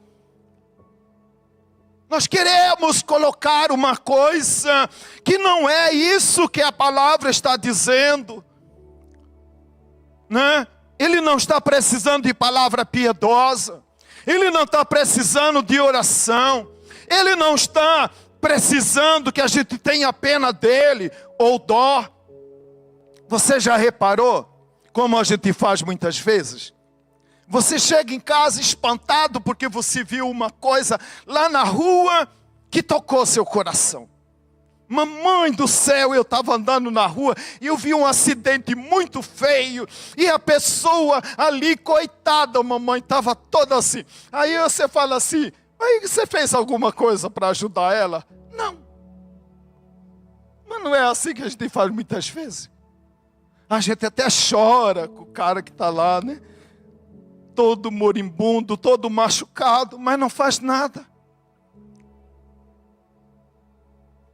Nós queremos colocar uma coisa que não é isso que a palavra está dizendo, né? Ele não está precisando de palavra piedosa. Ele não está precisando de oração. Ele não está precisando que a gente tenha pena dele ou dó. Você já reparou como a gente faz muitas vezes? Você chega em casa espantado porque você viu uma coisa lá na rua que tocou seu coração. Mamãe do céu, eu estava andando na rua e eu vi um acidente muito feio. E a pessoa ali, coitada, mamãe, estava toda assim. Aí você fala assim, aí você fez alguma coisa para ajudar ela? Não. Mas não é assim que a gente faz muitas vezes. A gente até chora com o cara que está lá, né? Todo moribundo, todo machucado, mas não faz nada.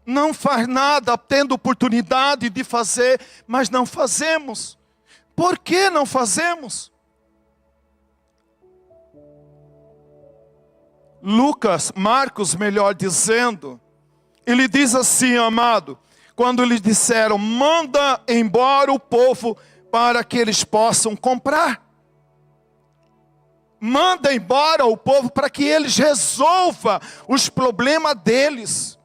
Não faz nada, tendo oportunidade de fazer, mas não fazemos. Por que não fazemos? Marcos, melhor dizendo, ele diz assim, amado, quando lhes disseram, manda embora o povo para que eles possam comprar. Manda embora o povo para que eles resolvam os problemas deles.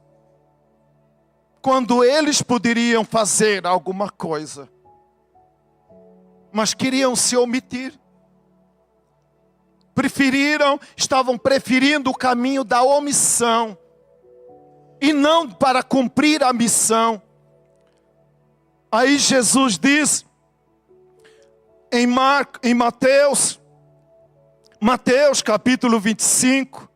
Quando eles poderiam fazer alguma coisa. mas queriam se omitir. Estavam preferindo o caminho da omissão e não para cumprir a missão. Aí Jesus diz em Mateus capítulo 25,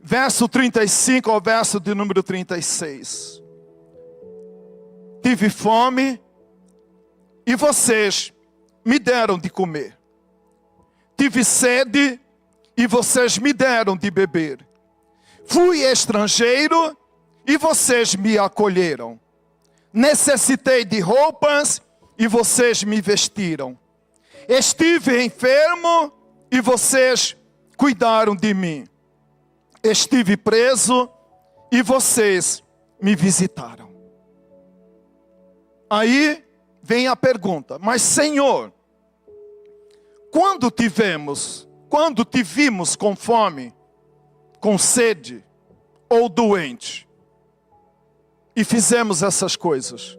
verso 35 ao verso de número 36. Tive fome e vocês me deram de comer. Tive sede e vocês me deram de beber. Fui estrangeiro e vocês me acolheram. Necessitei de roupas e vocês me vestiram. Estive enfermo e vocês cuidaram de mim. Estive preso e vocês me visitaram. Aí vem a pergunta: mas Senhor, quando te vimos com fome, com sede ou doente, e fizemos essas coisas?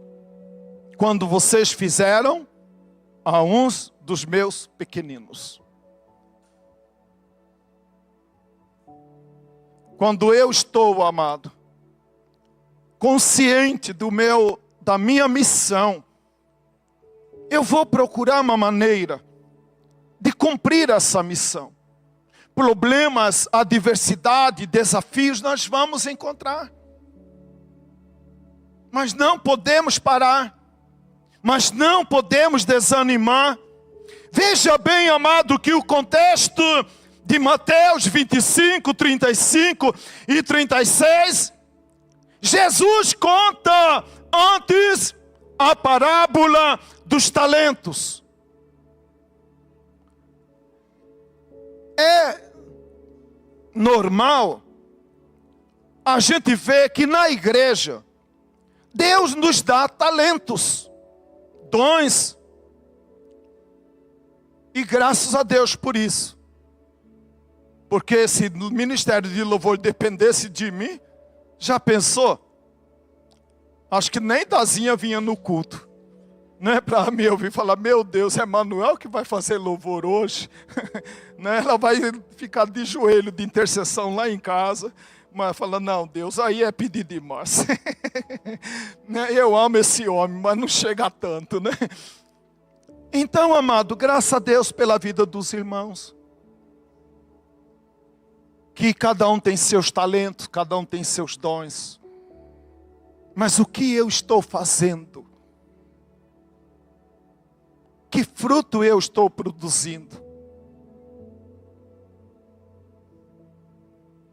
Quando vocês fizeram a uns dos meus pequeninos. Quando eu estou, amado, consciente da minha missão, eu vou procurar uma maneira de cumprir essa missão. Problemas, adversidade, desafios nós vamos encontrar. Mas não podemos parar. Mas não podemos desanimar. Veja bem, amado, que o contexto de Mateus 25, 35 e 36, Jesus conta antes a parábola dos talentos. É normal a gente ver que na igreja Deus nos dá talentos, dons, e graças a Deus por isso. Porque se no ministério de louvor dependesse de mim, já pensou? Acho que nem Dazinha vinha no culto, né, para me ouvir falar: meu Deus, é Manuel que vai fazer louvor hoje. Né? Ela vai ficar de joelho de intercessão lá em casa, mas fala: não, Deus, aí é pedir demais. Né? Eu amo esse homem, mas não chega tanto, né? Então, amado, graças a Deus pela vida dos irmãos, que cada um tem seus talentos, cada um tem seus dons. Mas o que eu estou fazendo? Que fruto eu estou produzindo?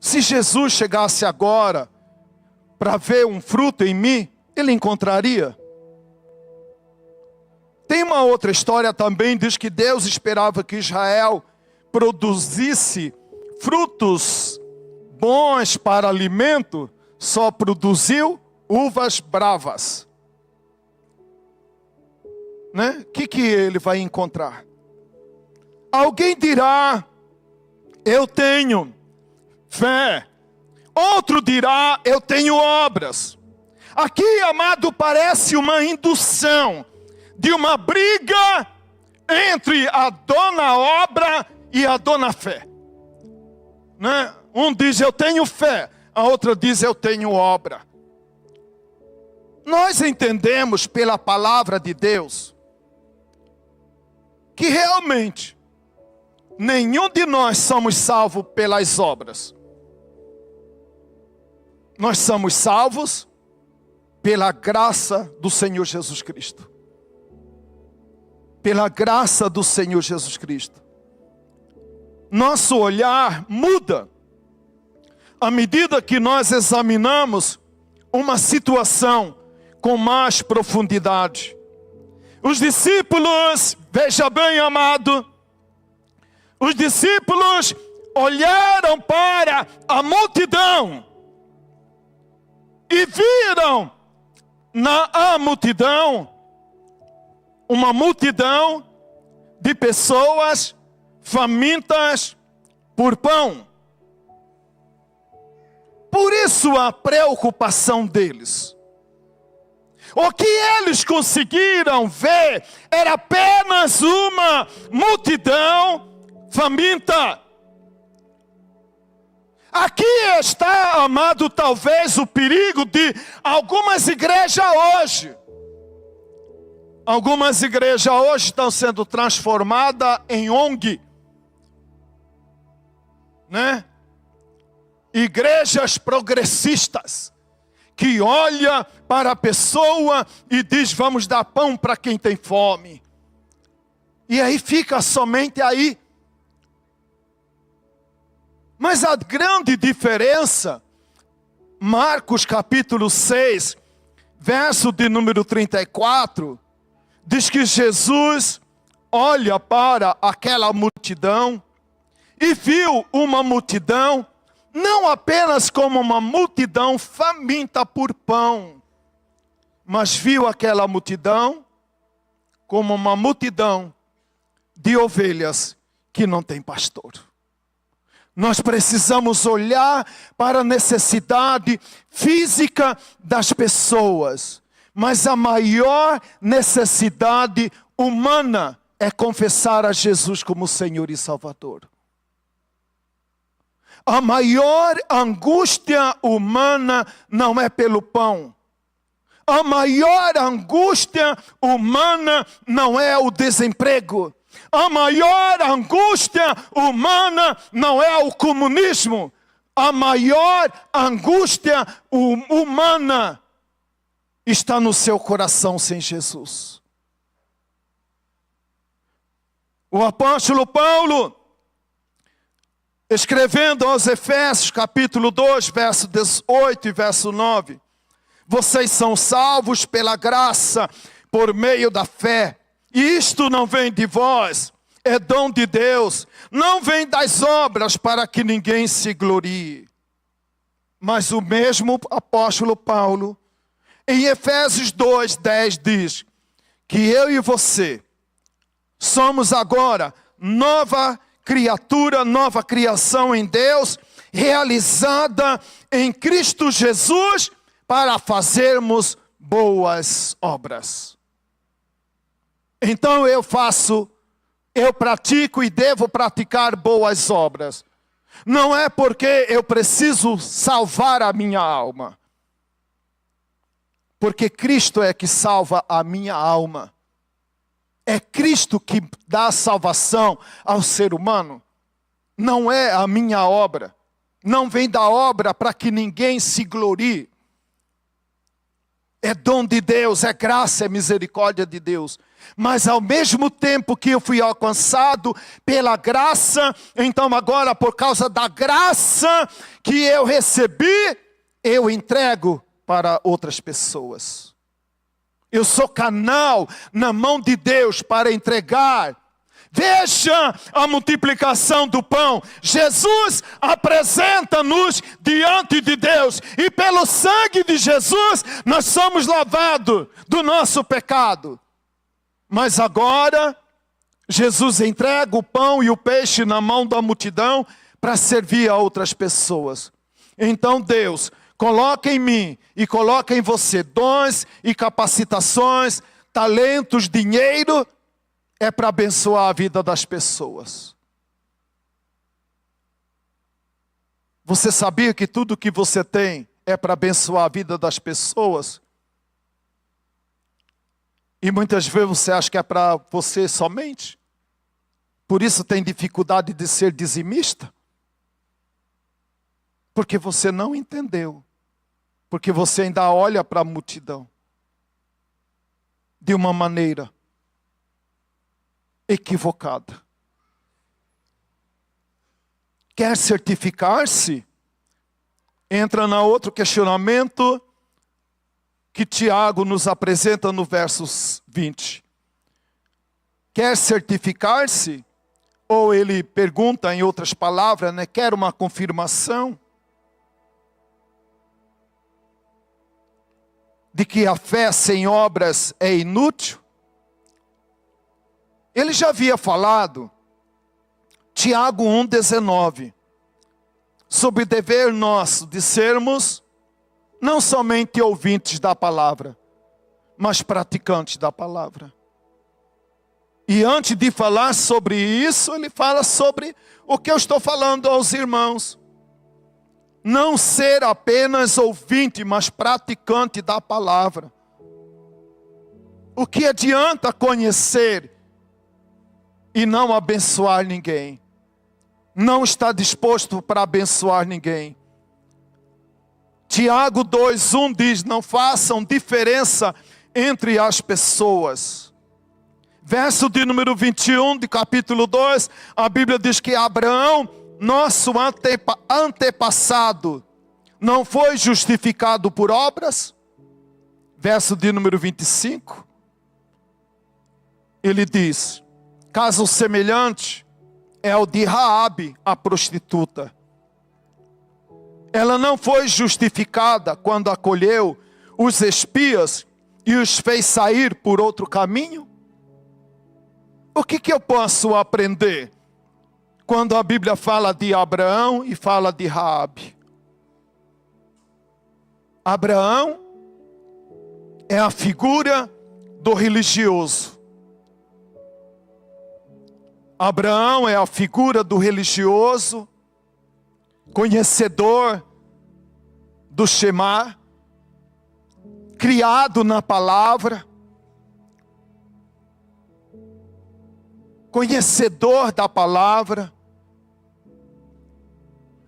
Se Jesus chegasse agora para ver um fruto em mim, ele encontraria. Tem uma outra história também, diz que Deus esperava que Israel produzisse frutos bons para alimento, só produziu uvas bravas. Né? O que ele vai encontrar? Alguém dirá: eu tenho fé. Outro dirá: eu tenho obras. Aqui, amado, parece uma indução de uma briga entre a dona obra e a dona fé. Né? Um diz: eu tenho fé. A outra diz: eu tenho obra. Nós entendemos pela palavra de Deus que realmente nenhum de nós somos salvos pelas obras. Nós somos salvos pela graça do Senhor Jesus Cristo. Pela graça do Senhor Jesus Cristo. Nosso olhar muda à medida que nós examinamos uma situação com mais profundidade. Os discípulos, veja bem, amado, os discípulos olharam para a multidão e viram na multidão uma multidão de pessoas famintas por pão. Por isso a preocupação deles. O que eles conseguiram ver era apenas uma multidão faminta. Aqui está, amado, talvez o perigo de algumas igrejas hoje. Algumas igrejas hoje estão sendo transformadas em ONG, né? Igrejas progressistas, que olha para a pessoa e diz, vamos dar pão para quem tem fome. E aí fica somente aí. Mas a grande diferença, Marcos capítulo 6, verso de número 34, diz que Jesus olha para aquela multidão e viu uma multidão, não apenas como uma multidão faminta por pão, mas viu aquela multidão como uma multidão de ovelhas que não tem pastor. Nós precisamos olhar para a necessidade física das pessoas, mas a maior necessidade humana é confessar a Jesus como Senhor e Salvador. A maior angústia humana não é pelo pão. A maior angústia humana não é o desemprego. A maior angústia humana não é o comunismo. A maior angústia humana está no seu coração sem Jesus. O apóstolo Paulo, escrevendo aos Efésios, capítulo 2, verso 18 e verso 9. Vocês são salvos pela graça, por meio da fé. E isto não vem de vós, é dom de Deus. Não vem das obras para que ninguém se glorie. Mas o mesmo apóstolo Paulo, em Efésios 2, 10 diz que eu e você somos agora nova criatura, nova criação em Deus, realizada em Cristo Jesus para fazermos boas obras. Então eu pratico e devo praticar boas obras. Não é porque eu preciso salvar a minha alma. Porque Cristo é que salva a minha alma. É Cristo que dá salvação ao ser humano. Não é a minha obra. Não vem da obra para que ninguém se glorie. É dom de Deus, é graça, é misericórdia de Deus. Mas ao mesmo tempo que eu fui alcançado pela graça, então agora por causa da graça que eu recebi, eu entrego para outras pessoas. Eu sou canal na mão de Deus para entregar. Veja a multiplicação do pão. Jesus apresenta-nos diante de Deus. E pelo sangue de Jesus, nós somos lavados do nosso pecado. Mas agora, Jesus entrega o pão e o peixe na mão da multidão para servir a outras pessoas. Então Deus coloca em mim e coloca em você dons e capacitações, talentos, dinheiro, é para abençoar a vida das pessoas. Você sabia que tudo que você tem é para abençoar a vida das pessoas? E muitas vezes você acha que é para você somente? Por isso tem dificuldade de ser dizimista? Porque você não entendeu. Porque você ainda olha para a multidão de uma maneira equivocada. Quer certificar-se? Entra na outro questionamento que Tiago nos apresenta no versos 20. Quer certificar-se? Ou ele pergunta em outras palavras, né? Quer uma confirmação de que a fé sem obras é inútil? Ele já havia falado, Tiago 1,19, sobre o dever nosso de sermos não somente ouvintes da palavra, mas praticantes da palavra. E antes de falar sobre isso, ele fala sobre o que eu estou falando aos irmãos. Não ser apenas ouvinte, mas praticante da palavra. O que adianta conhecer e não abençoar ninguém? Não está disposto para abençoar ninguém. Tiago 2:1 diz: não façam diferença entre as pessoas. Verso de número 21 de capítulo 2, a Bíblia diz que Abraão, nosso antepassado, não foi justificado por obras. Verso de número 25, ele diz: caso semelhante é o de Raabe, a prostituta. Ela não foi justificada quando acolheu os espias e os fez sair por outro caminho? O que eu posso aprender quando a Bíblia fala de Abraão e fala de Raabe? Abraão é a figura do religioso. Abraão é a figura do religioso, conhecedor do Shema, criado na palavra, conhecedor da palavra.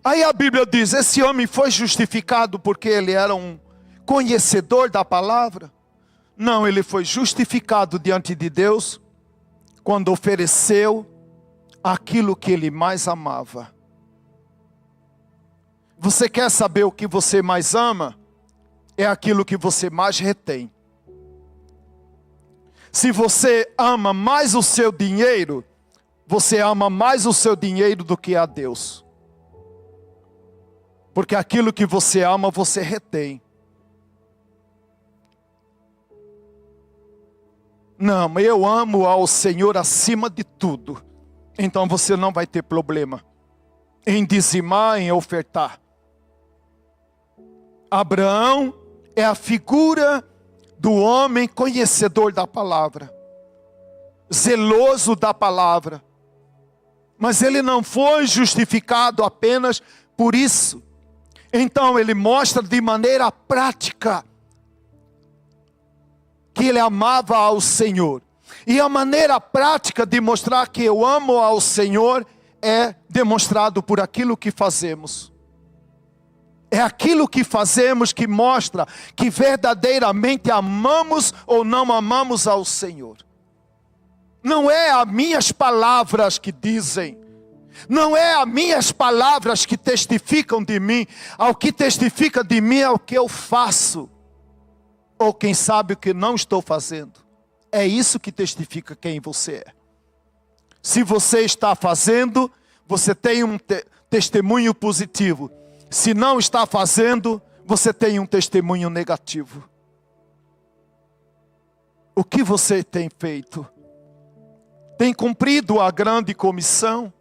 Aí a Bíblia diz: esse homem foi justificado porque ele era um conhecedor da palavra? Não, ele foi justificado diante de Deus quando ofereceu aquilo que ele mais amava. Você quer saber o que você mais ama? É aquilo que você mais retém. Se você ama mais o seu dinheiro, você ama mais o seu dinheiro do que a Deus. Porque aquilo que você ama, você retém. Não, eu amo ao Senhor acima de tudo. Então você não vai ter problema em dizimar, em ofertar. Abraão é a figura do homem conhecedor da palavra, zeloso da palavra. Mas ele não foi justificado apenas por isso. Então ele mostra de maneira prática que ele amava ao Senhor. E a maneira prática de mostrar que eu amo ao Senhor é demonstrado por aquilo que fazemos. É aquilo que fazemos que mostra que verdadeiramente amamos ou não amamos ao Senhor. Não é as minhas palavras que dizem, não é as minhas palavras que testificam de mim. Ao que testifica de mim é o que eu faço, ou quem sabe o que não estou fazendo. É isso que testifica quem você é. Se você está fazendo, você tem um testemunho positivo. Se não está fazendo, você tem um testemunho negativo. O que você tem feito? Tem cumprido a grande comissão?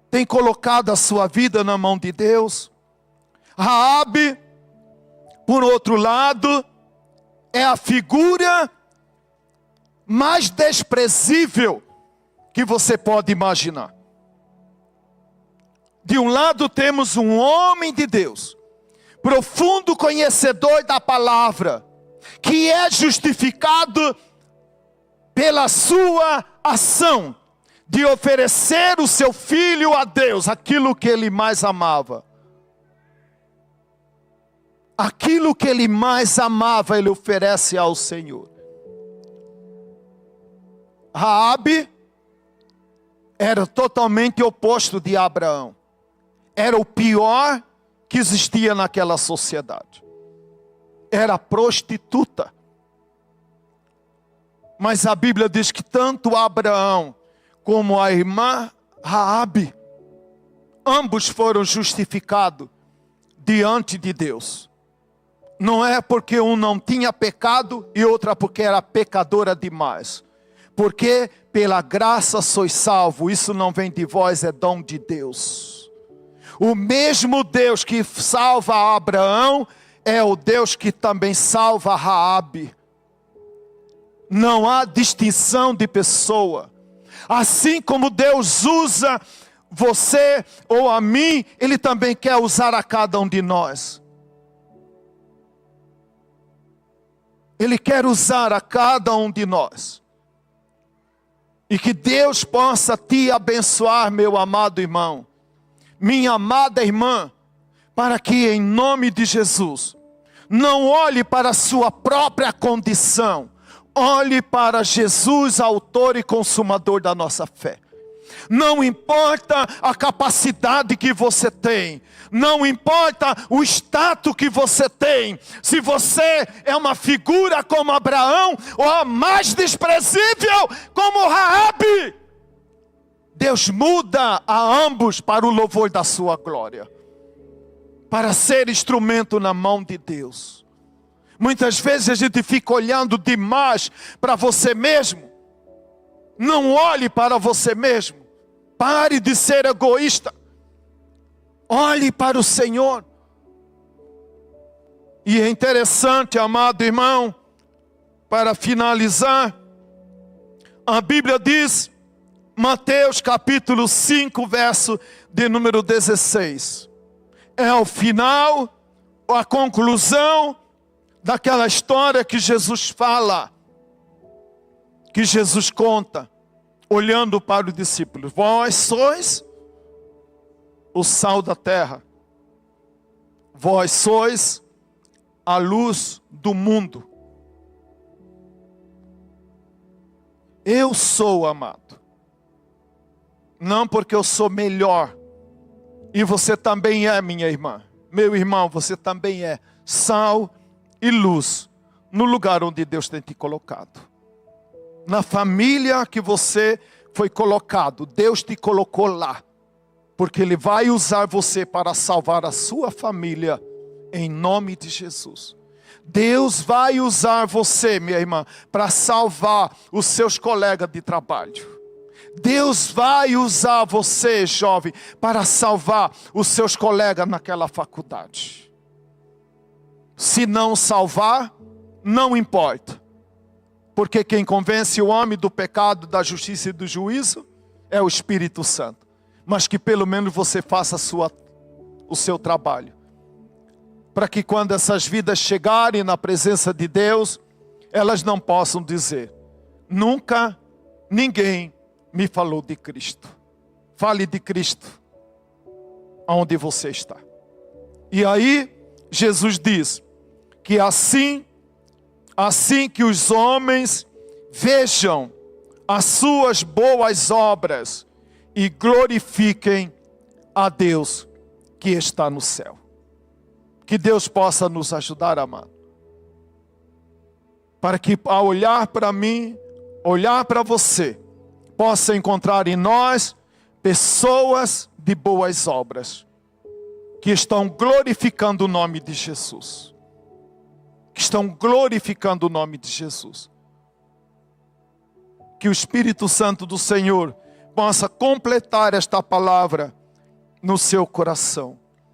Tem colocado a sua vida na mão de Deus? Raabe, por outro lado, é a figura mais desprezível que você pode imaginar. De um lado temos um homem de Deus, profundo conhecedor da palavra, que é justificado pela sua ação de oferecer o seu filho a Deus, aquilo que ele mais amava. Aquilo que ele mais amava, ele oferece ao Senhor. Raabe era totalmente oposto de Abraão. Era o pior que existia naquela sociedade. Era prostituta. Mas a Bíblia diz que tanto Abraão como a irmã Raabe, ambos foram justificados diante de Deus. Não é porque um não tinha pecado e outra porque era pecadora demais. Porque pela graça sois salvos, isso não vem de vós, é dom de Deus. O mesmo Deus que salva Abraão é o Deus que também salva Raabe. Não há distinção de pessoa. Assim como Deus usa você ou a mim, Ele também quer usar a cada um de nós. Ele quer usar a cada um de nós. E que Deus possa te abençoar, meu amado irmão, minha amada irmã, para que em nome de Jesus, não olhe para a sua própria condição, olhe para Jesus, autor e consumador da nossa fé. Não importa a capacidade que você tem, não importa o status que você tem, se você é uma figura como Abraão, ou a mais desprezível como Raabe, Deus muda a ambos para o louvor da sua glória, para ser instrumento na mão de Deus. Muitas vezes a gente fica olhando demais para você mesmo. Não olhe para você mesmo. Pare de ser egoísta. Olhe para o Senhor. E é interessante, amado irmão, para finalizar, a Bíblia diz, Mateus capítulo 5, verso de número 16. É o final, a conclusão daquela história que Jesus fala, que Jesus conta, olhando para os discípulos. Vós sois o sal da terra. Vós sois a luz do mundo. Eu sou amado. Não porque eu sou melhor. E você também é, minha irmã. Meu irmão, você também é sal e luz no lugar onde Deus tem te colocado. Na família que você foi colocado, Deus te colocou lá. Porque Ele vai usar você para salvar a sua família, em nome de Jesus. Deus vai usar você, minha irmã, para salvar os seus colegas de trabalho. Deus vai usar você, jovem, para salvar os seus colegas naquela faculdade. Se não salvar, não importa. Porque quem convence o homem do pecado, da justiça e do juízo é o Espírito Santo. Mas que pelo menos você faça o seu trabalho. Para que quando essas vidas chegarem na presença de Deus, elas não possam dizer: nunca ninguém me falou de Cristo. Fale de Cristo onde você está. E aí Jesus diz que assim que os homens vejam as suas boas obras e glorifiquem a Deus que está no céu. Que Deus possa nos ajudar, amado. Para que ao olhar para mim, olhar para você, possa encontrar em nós pessoas de boas obras, que estão glorificando o nome de Jesus. Que estão glorificando o nome de Jesus. Que o Espírito Santo do Senhor possa completar esta palavra no seu coração.